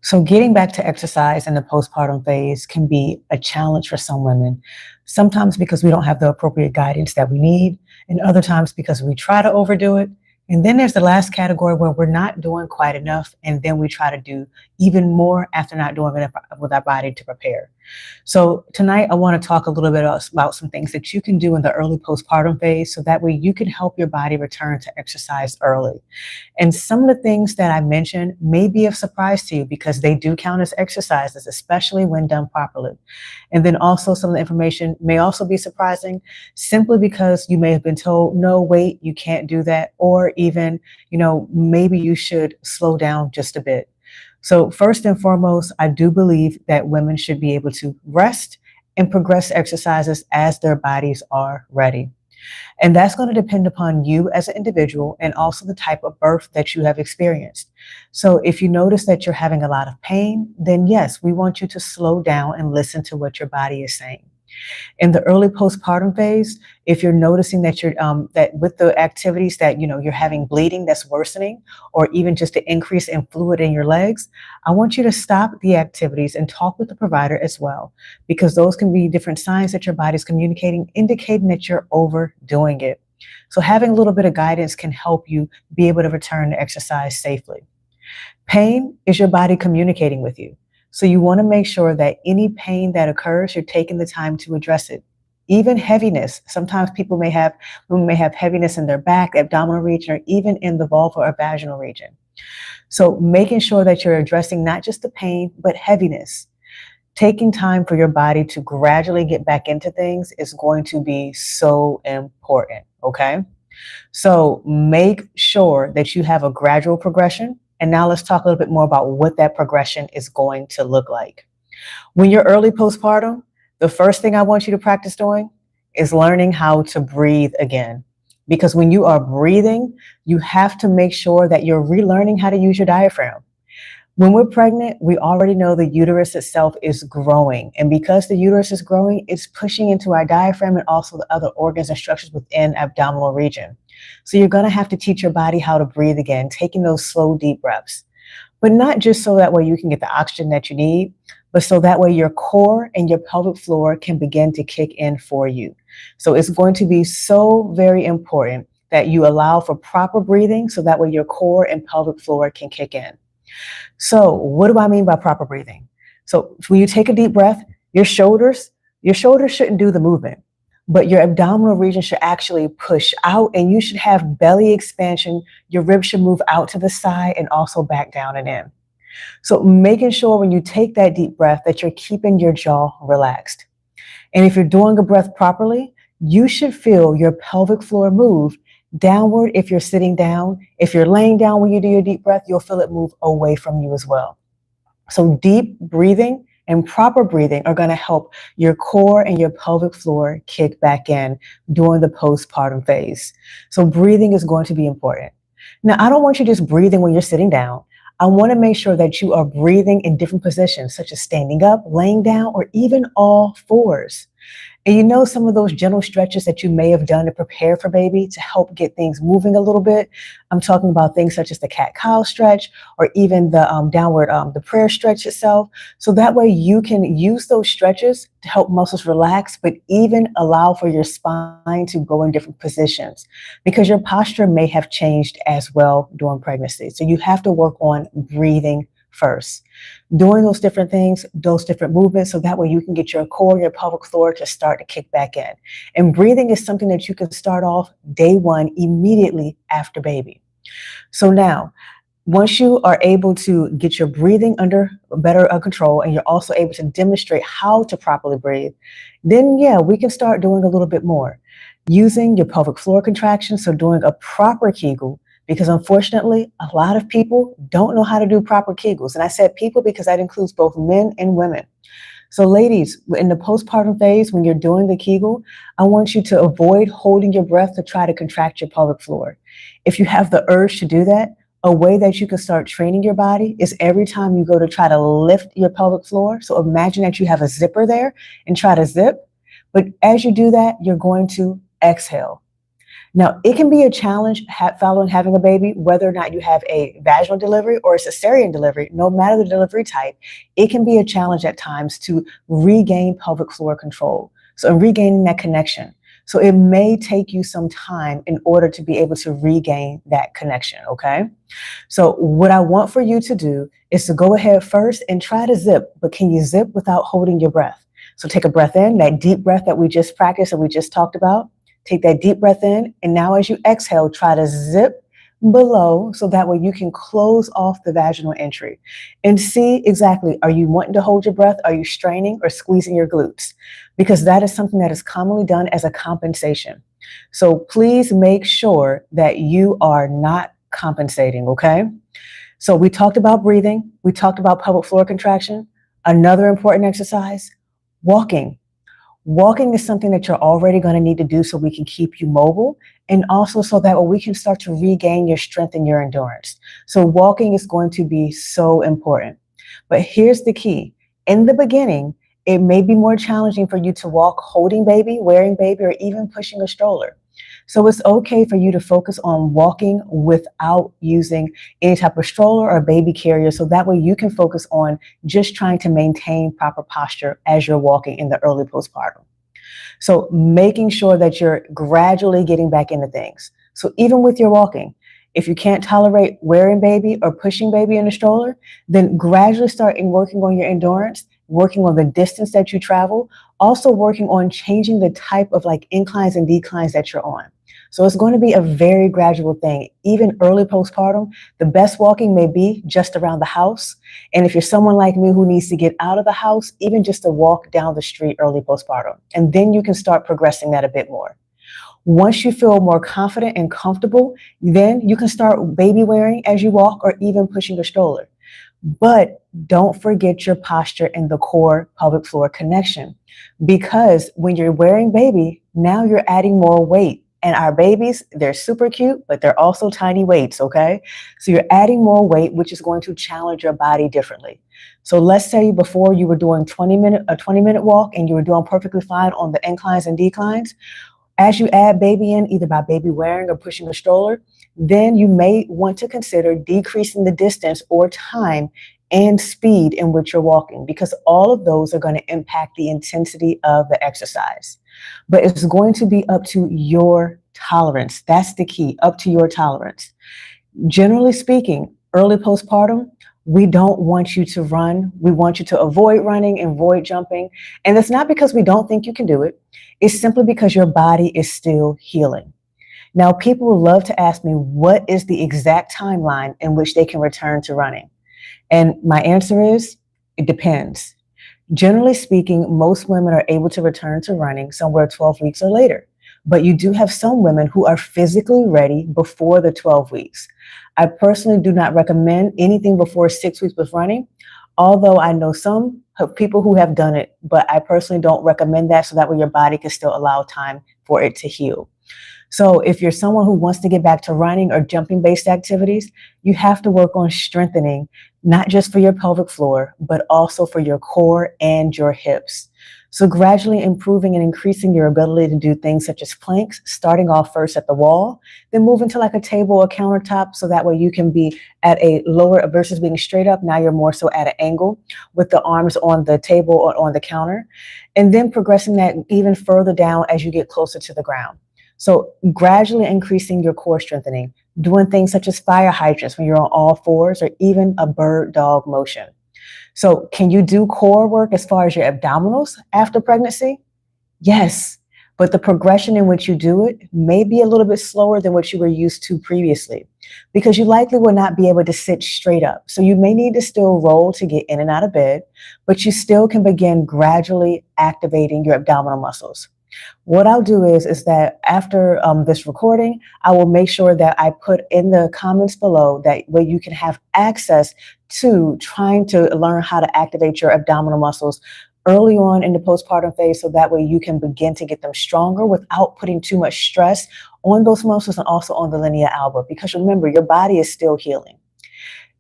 So getting back to exercise in the postpartum phase can be a challenge for some women, sometimes because we don't have the appropriate guidance that we need, and other times because we try to overdo it. And then there's the last category where we're not doing quite enough, and then we try to do even more after not doing enough with our body to prepare. So tonight I want to talk a little bit about some things that you can do in the early postpartum phase so that way you can help your body return to exercise early. And some of the things that I mentioned may be of surprise to you because they do count as exercises, especially when done properly. And then also some of the information may also be surprising simply because you may have been told, no, wait, you can't do that. Or even, maybe you should slow down just a bit. So first and foremost, I do believe that women should be able to rest and progress exercises as their bodies are ready. And that's going to depend upon you as an individual and also the type of birth that you have experienced. So if you notice that you're having a lot of pain, then yes, we want you to slow down and listen to what your body is saying. In the early postpartum phase, if you're noticing that that with the activities that you're having bleeding that's worsening, or even just an increase in fluid in your legs, I want you to stop the activities and talk with the provider as well, because those can be different signs that your body's communicating, indicating that you're overdoing it. So having a little bit of guidance can help you be able to return to exercise safely. Pain is your body communicating with you. So you want to make sure that any pain that occurs, you're taking the time to address it. Even heaviness. Sometimes people may have heaviness in their back, abdominal region, or even in the vulva or vaginal region. So making sure that you're addressing not just the pain, but heaviness. Taking time for your body to gradually get back into things is going to be so important, okay? So make sure that you have a gradual progression. And now let's talk a little bit more about what that progression is going to look like. When you're early postpartum, the first thing I want you to practice doing is learning how to breathe again. Because when you are breathing, you have to make sure that you're relearning how to use your diaphragm. When we're pregnant, we already know the uterus itself is growing. And because the uterus is growing, it's pushing into our diaphragm and also the other organs and structures within abdominal region. So you're going to have to teach your body how to breathe again, taking those slow, deep breaths. But not just so that way you can get the oxygen that you need, but so that way your core and your pelvic floor can begin to kick in for you. So it's going to be so very important that you allow for proper breathing so that way your core and pelvic floor can kick in. So what do I mean by proper breathing? So when you take a deep breath, your shoulders shouldn't do the movement, but your abdominal region should actually push out and you should have belly expansion. Your ribs should move out to the side and also back down and in. So making sure when you take that deep breath that you're keeping your jaw relaxed. And if you're doing a breath properly, you should feel your pelvic floor move downward if you're sitting down. If you're laying down when you do your deep breath, you'll feel it move away from you as well. So deep breathing and proper breathing are going to help your core and your pelvic floor kick back in during the postpartum phase. So breathing is going to be important. Now, I don't want you just breathing when you're sitting down. I want to make sure that you are breathing in different positions, such as standing up, laying down, or even all fours. And some of those gentle stretches that you may have done to prepare for baby to help get things moving a little bit. I'm talking about things such as the cat-cow stretch or even the downward, the prayer stretch itself. So that way you can use those stretches to help muscles relax, but even allow for your spine to go in different positions because your posture may have changed as well during pregnancy. So you have to work on breathing first. Doing those different things, those different movements, so that way you can get your core, your pelvic floor to start to kick back in. And breathing is something that you can start off day one immediately after baby. So now, once you are able to get your breathing under better control and you're also able to demonstrate how to properly breathe, then we can start doing a little bit more. Using your pelvic floor contractions, so doing a proper Kegel, because unfortunately, a lot of people don't know how to do proper Kegels. And I said people because that includes both men and women. So ladies, in the postpartum phase, when you're doing the Kegel, I want you to avoid holding your breath to try to contract your pelvic floor. If you have the urge to do that, a way that you can start training your body is every time you go to try to lift your pelvic floor. So imagine that you have a zipper there and try to zip. But as you do that, you're going to exhale. Now, it can be a challenge following having a baby, whether or not you have a vaginal delivery or a cesarean delivery, no matter the delivery type, it can be a challenge at times to regain pelvic floor control. So, regaining that connection. So, it may take you some time in order to be able to regain that connection, okay? So, what I want for you to do is to go ahead first and try to zip, but can you zip without holding your breath? So, take a breath in, that deep breath that we just practiced and we just talked about. Take that deep breath in, and now as you exhale, try to zip below so that way you can close off the vaginal entry and see exactly, are you wanting to hold your breath? Are you straining or squeezing your glutes? Because that is something that is commonly done as a compensation. So please make sure that you are not compensating, okay? So we talked about breathing. We talked about pelvic floor contraction. Another important exercise, walking. Walking is something that you're already going to need to do so we can keep you mobile, and also so that we can start to regain your strength and your endurance. So walking is going to be so important. But here's the key. In the beginning, it may be more challenging for you to walk holding baby, wearing baby, or even pushing a stroller. So it's okay for you to focus on walking without using any type of stroller or baby carrier. So that way you can focus on just trying to maintain proper posture as you're walking in the early postpartum. So making sure that you're gradually getting back into things. So even with your walking, if you can't tolerate wearing baby or pushing baby in a stroller, then gradually start working on your endurance, working on the distance that you travel, also working on changing the type of like inclines and declines that you're on. So it's going to be a very gradual thing. Even early postpartum, the best walking may be just around the house. And if you're someone like me who needs to get out of the house, even just to walk down the street early postpartum. And then you can start progressing that a bit more. Once you feel more confident and comfortable, then you can start baby wearing as you walk or even pushing a stroller. But don't forget your posture and the core pelvic floor connection, because when you're wearing baby, now you're adding more weight. And our babies, they're super cute, but they're also tiny weights, okay? So you're adding more weight, which is going to challenge your body differently. So let's say before you were doing a 20-minute walk and you were doing perfectly fine on the inclines and declines. As you add baby in, either by baby wearing or pushing a stroller, then you may want to consider decreasing the distance or time and speed in which you're walking, because all of those are going to impact the intensity of the exercise. But it's going to be up to your tolerance. That's the key, up to your tolerance. Generally speaking, early postpartum, we don't want you to run. We want you to avoid running and avoid jumping. And it's not because we don't think you can do it. It's simply because your body is still healing. Now, people will love to ask me, what is the exact timeline in which they can return to running? And my answer is, it depends. Generally speaking, most women are able to return to running somewhere 12 weeks or later. But you do have some women who are physically ready before the 12 weeks. I personally do not recommend anything before 6 weeks with running, although I know some people who have done it, but I personally don't recommend that, so that way your body can still allow time for it to heal. So if you're someone who wants to get back to running or jumping-based activities, you have to work on strengthening, not just for your pelvic floor, but also for your core and your hips. So gradually improving and increasing your ability to do things such as planks, starting off first at the wall, then moving to like a table or countertop, so that way you can be at a lower versus being straight up. Now you're more so at an angle with the arms on the table or on the counter, and then progressing that even further down as you get closer to the ground. So gradually increasing your core strengthening, doing things such as fire hydrants when you're on all fours, or even a bird dog motion. So can you do core work as far as your abdominals after pregnancy? Yes, but the progression in which you do it may be a little bit slower than what you were used to previously, because you likely will not be able to sit straight up. So you may need to still roll to get in and out of bed, but you still can begin gradually activating your abdominal muscles. What I'll do is that after this recording, I will make sure that I put in the comments below that where you can have access to trying to learn how to activate your abdominal muscles early on in the postpartum phase, so that way you can begin to get them stronger without putting too much stress on those muscles and also on the linea alba, because remember, your body is still healing.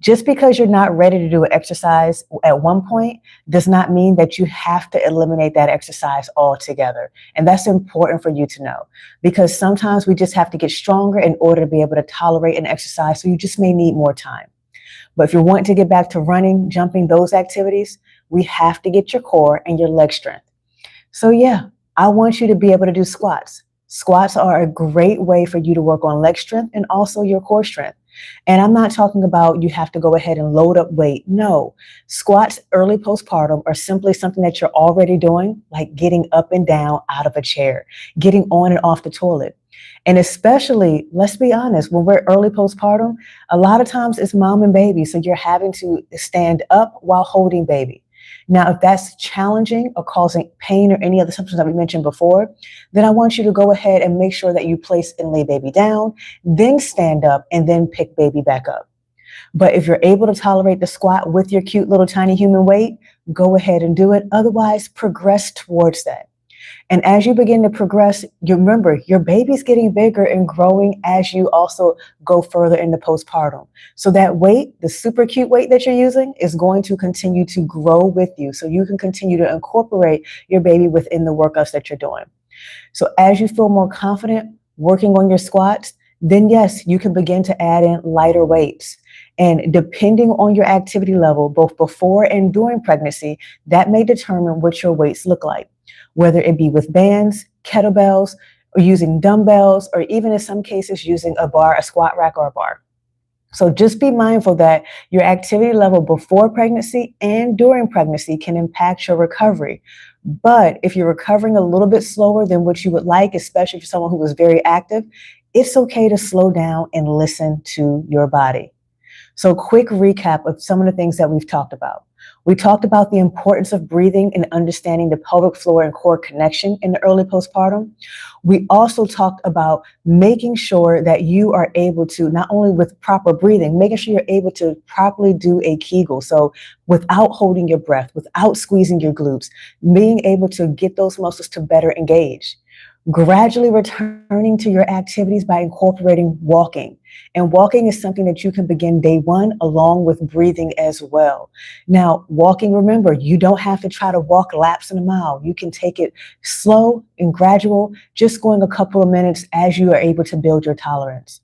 Just because you're not ready to do an exercise at one point does not mean that you have to eliminate that exercise altogether. And that's important for you to know, because sometimes we just have to get stronger in order to be able to tolerate an exercise. So you just may need more time. But if you're wanting to get back to running, jumping, those activities, we have to get your core and your leg strength. So yeah, I want you to be able to do squats. Squats are a great way for you to work on leg strength and also your core strength. And I'm not talking about you have to go ahead and load up weight. No, squats early postpartum are simply something that you're already doing, like getting up and down out of a chair, getting on and off the toilet. And especially, let's be honest, when we're early postpartum, a lot of times it's mom and baby. So you're having to stand up while holding baby. Now, if that's challenging or causing pain or any other symptoms that we mentioned before, then I want you to go ahead and make sure that you place and lay baby down, then stand up, and then pick baby back up. But if you're able to tolerate the squat with your cute little tiny human weight, go ahead and do it. Otherwise, progress towards that. And as you begin to progress, you remember your baby's getting bigger and growing as you also go further into postpartum. So that weight, the super cute weight that you're using, is going to continue to grow with you. So you can continue to incorporate your baby within the workouts that you're doing. So as you feel more confident working on your squats, then yes, you can begin to add in lighter weights. And depending on your activity level, both before and during pregnancy, that may determine what your weights look like, whether it be with bands, kettlebells, or using dumbbells, or even in some cases using a bar, a squat rack, or a bar. So just be mindful that your activity level before pregnancy and during pregnancy can impact your recovery. But if you're recovering a little bit slower than what you would like, especially for someone who was very active, it's okay to slow down and listen to your body. So quick recap of some of the things that we've talked about. We talked about the importance of breathing and understanding the pelvic floor and core connection in the early postpartum. We also talked about making sure that you are able to, not only with proper breathing, making sure you're able to properly do a Kegel. So without holding your breath, without squeezing your glutes, being able to get those muscles to better engage. Gradually returning to your activities by incorporating walking. And walking is something that you can begin day one along with breathing as well. Now, walking, remember, you don't have to try to walk laps in a mile. You can take it slow and gradual, just going a couple of minutes as you are able to build your tolerance.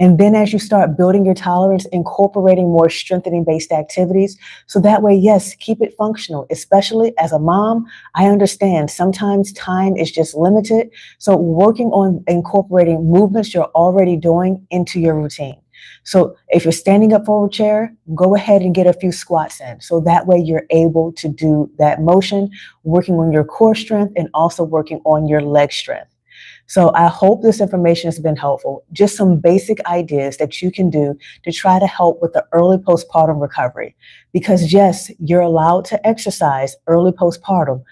And then as you start building your tolerance, incorporating more strengthening based activities. So that way, yes, keep it functional, especially as a mom. I understand sometimes time is just limited. So working on incorporating movements you're already doing into your routine. So if you're standing up for a chair, go ahead and get a few squats in. So that way you're able to do that motion, working on your core strength and also working on your leg strength. So I hope this information has been helpful. Just some basic ideas that you can do to try to help with the early postpartum recovery. Because yes, you're allowed to exercise early postpartum,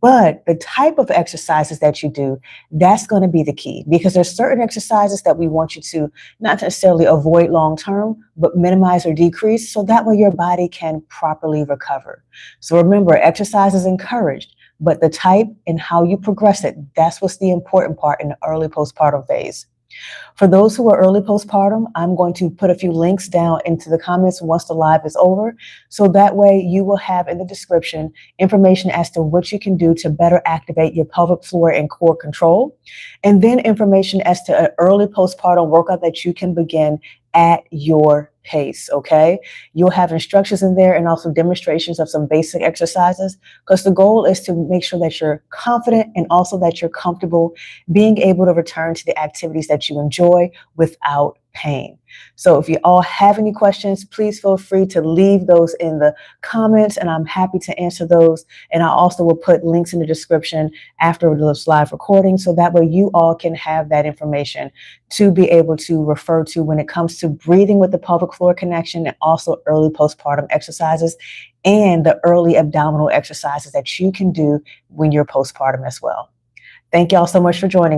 but the type of exercises that you do, that's going to be the key, because there's certain exercises that we want you to not necessarily avoid long term, but minimize or decrease so that way your body can properly recover. So remember, exercise is encouraged, but the type and how you progress it, that's what's the important part in the early postpartum phase. For those who are early postpartum, I'm going to put a few links down into the comments once the live is over. So that way you will have in the description information as to what you can do to better activate your pelvic floor and core control. And then information as to an early postpartum workout that you can begin at your pace, okay? You'll have instructions in there and also demonstrations of some basic exercises, because the goal is to make sure that you're confident and also that you're comfortable being able to return to the activities that you enjoy without pain. So if you all have any questions, please feel free to leave those in the comments and I'm happy to answer those. And I also will put links in the description after this live recording so that way you all can have that information to be able to refer to when it comes to breathing with the pelvic floor connection and also early postpartum exercises and the early abdominal exercises that you can do when you're postpartum as well. Thank y'all so much for joining.